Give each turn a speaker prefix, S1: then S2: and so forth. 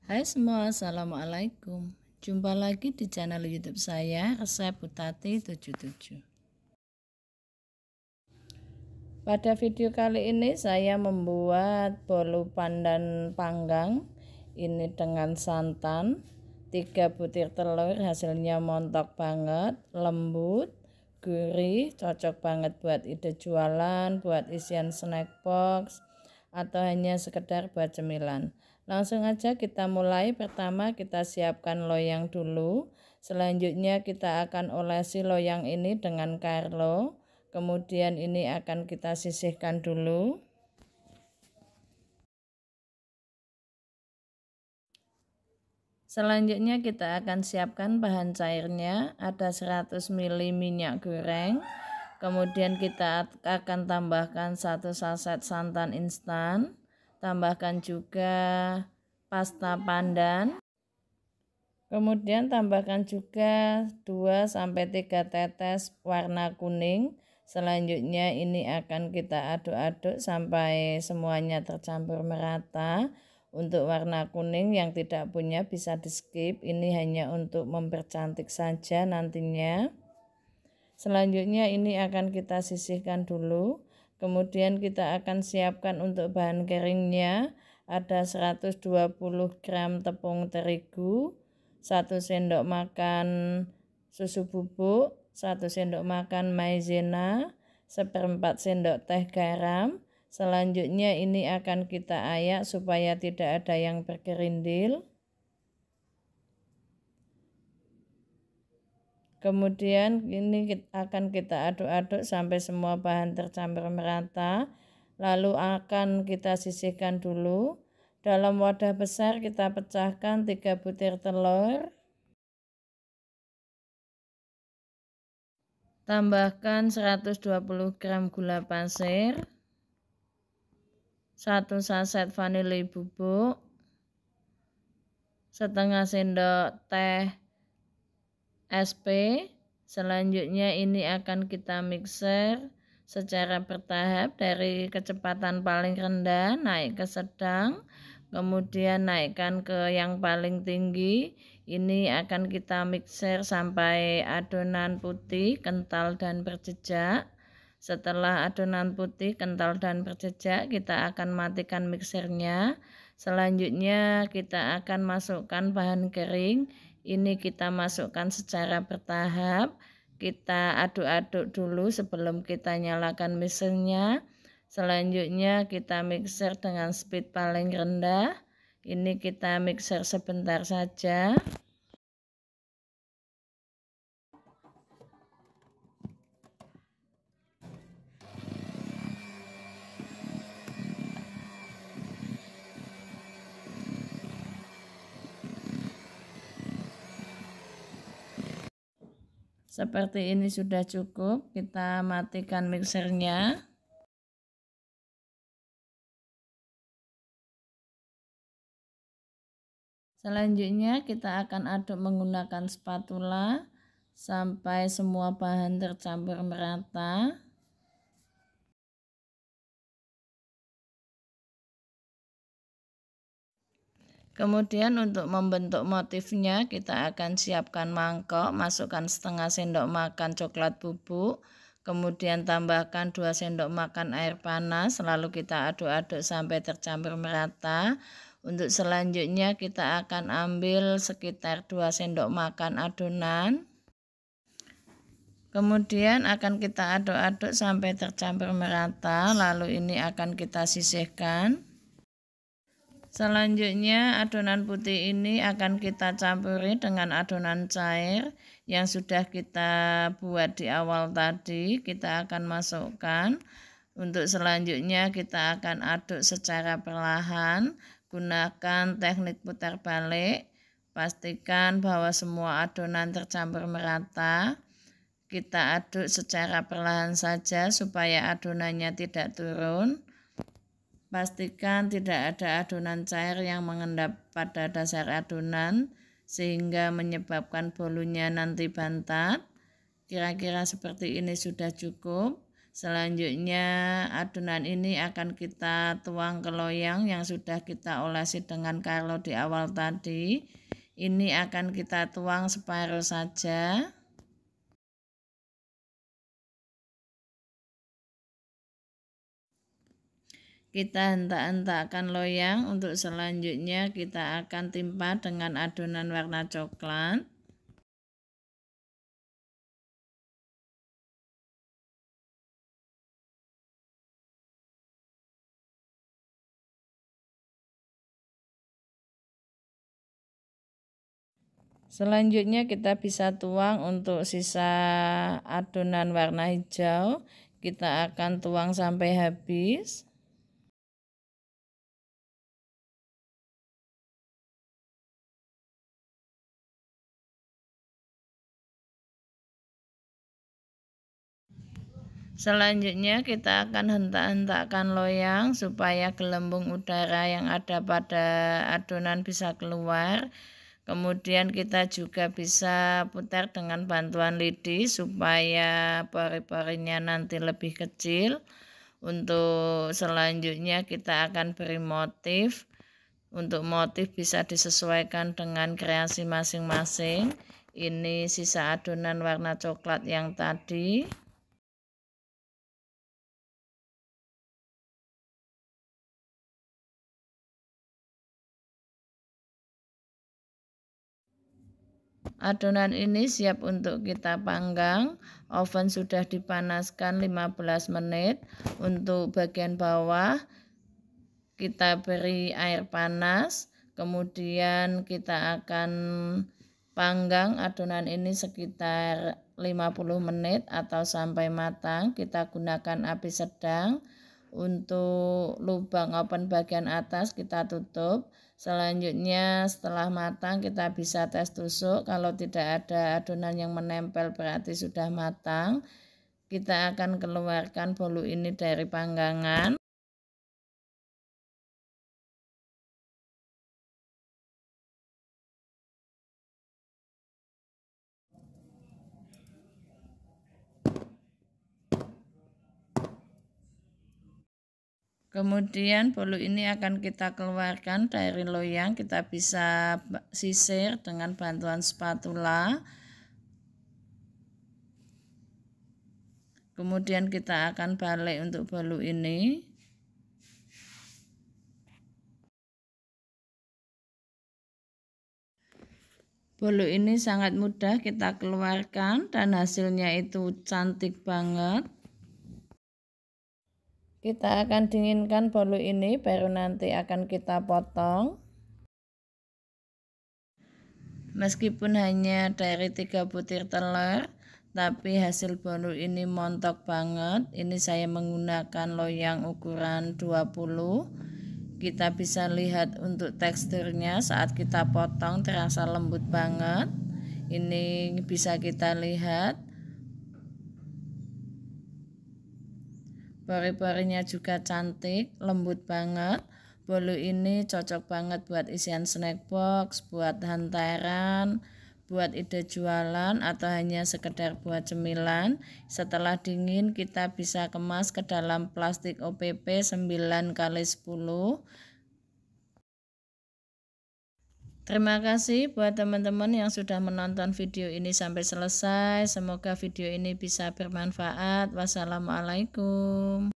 S1: Hai semua, assalamualaikum. Jumpa lagi di channel YouTube saya, Resep Butati 77. Pada video kali ini saya membuat bolu pandan panggang. Ini dengan santan, 3 butir telur, hasilnya montok banget, lembut, gurih, cocok banget buat ide jualan, buat isian snack box, atau hanya sekedar buat cemilan. Langsung aja kita mulai. Pertama kita siapkan loyang dulu. Selanjutnya kita akan olesi loyang ini dengan Carlo. Kemudian ini akan kita sisihkan dulu. Selanjutnya kita akan siapkan bahan cairnya. Ada 100 ml minyak goreng. Kemudian kita akan tambahkan 1 saset santan instan. Tambahkan juga pasta pandan. Kemudian tambahkan juga 2-3 tetes warna kuning. Selanjutnya ini akan kita aduk-aduk sampai semuanya tercampur merata. Untuk warna kuning yang tidak punya bisa di skip. Ini hanya untuk mempercantik saja nantinya. Selanjutnya ini akan kita sisihkan dulu. Kemudian kita akan siapkan untuk bahan keringnya. Ada 120 gram tepung terigu, 1 sendok makan susu bubuk, 1 sendok makan maizena, 1/4 sendok teh garam. Selanjutnya ini akan kita ayak supaya tidak ada yang bergerindil. Kemudian ini akan kita aduk-aduk sampai semua bahan tercampur merata. Lalu akan kita sisihkan dulu. Dalam wadah besar kita pecahkan 3 butir telur. Tambahkan 120 gram gula pasir. 1 saset vanili bubuk. Setengah sendok teh SP. Selanjutnya ini akan kita mixer secara bertahap dari kecepatan paling rendah naik ke sedang, kemudian naikkan ke yang paling tinggi. Ini akan kita mixer sampai adonan putih, kental dan berjejak. Setelah adonan putih, kental dan berjejak, kita akan matikan mixernya. Selanjutnya kita akan masukkan bahan kering. Ini kita masukkan secara bertahap. Kita aduk-aduk dulu sebelum kita nyalakan mixernya. Selanjutnya kita mixer dengan speed paling rendah. Ini kita mixer sebentar saja. Seperti ini sudah cukup, kita matikan mixernya. Selanjutnya kita akan aduk menggunakan spatula sampai semua bahan tercampur merata. Kemudian untuk membentuk motifnya kita akan siapkan mangkok, masukkan setengah sendok makan coklat bubuk, kemudian tambahkan 2 sendok makan air panas, lalu kita aduk-aduk sampai tercampur merata. Untuk selanjutnya kita akan ambil sekitar 2 sendok makan adonan. Kemudian akan kita aduk-aduk sampai tercampur merata, lalu ini akan kita sisihkan. Selanjutnya adonan putih ini akan kita campuri dengan adonan cair yang sudah kita buat di awal tadi. Kita akan masukkan. Untuk selanjutnya kita akan aduk secara perlahan. Gunakan teknik putar balik. Pastikan bahwa semua adonan tercampur merata. Kita aduk secara perlahan saja supaya adonannya tidak turun. Pastikan tidak ada adonan cair yang mengendap pada dasar adonan sehingga menyebabkan bolunya nanti bantat. Kira-kira seperti ini sudah cukup. Selanjutnya adonan ini akan kita tuang ke loyang yang sudah kita olesi dengan Carlo di awal tadi. Ini akan kita tuang separuh saja. Kita hentak-hentakkan loyang. Untuk selanjutnya kita akan timpa dengan adonan warna coklat. Selanjutnya kita bisa tuang untuk sisa adonan warna hijau. Kita akan tuang sampai habis. Selanjutnya kita akan hentak-hentakkan loyang supaya gelembung udara yang ada pada adonan bisa keluar. Kemudian kita juga bisa putar dengan bantuan lidi supaya pori-porinya nanti lebih kecil. Untuk selanjutnya kita akan beri motif. Untuk motif bisa disesuaikan dengan kreasi masing-masing. Ini sisa adonan warna coklat yang tadi. Adonan ini siap untuk kita panggang. Oven sudah dipanaskan 15 menit. Untuk bagian bawah kita beri air panas. Kemudian kita akan panggang adonan ini sekitar 50 menit atau sampai matang. Kita gunakan api sedang. Untuk lubang oven bagian atas kita tutup. Selanjutnya setelah matang kita bisa tes tusuk. Kalau tidak ada adonan yang menempel berarti sudah matang. Kita akan keluarkan bolu ini dari panggangan. Kemudian bolu ini akan kita keluarkan dari loyang. Kita bisa sisir dengan bantuan spatula. Kemudian kita akan balik untuk bolu ini. Bolu ini sangat mudah kita keluarkan dan hasilnya itu cantik banget. Kita akan dinginkan bolu ini, baru nanti akan kita potong. Meskipun hanya dari 3 butir telur, tapi hasil bolu ini montok banget. Ini saya menggunakan loyang ukuran 20. Kita bisa lihat untuk teksturnya saat kita potong terasa lembut banget. Ini bisa kita lihat. Pori-porinya juga cantik, lembut banget. Bolu ini cocok banget buat isian snack box, buat hantaran, buat ide jualan, atau hanya sekedar buat cemilan. Setelah dingin kita bisa kemas ke dalam plastik OPP 9x10. Terima kasih buat teman-teman yang sudah menonton video ini sampai selesai. Semoga video ini bisa bermanfaat. Wassalamualaikum.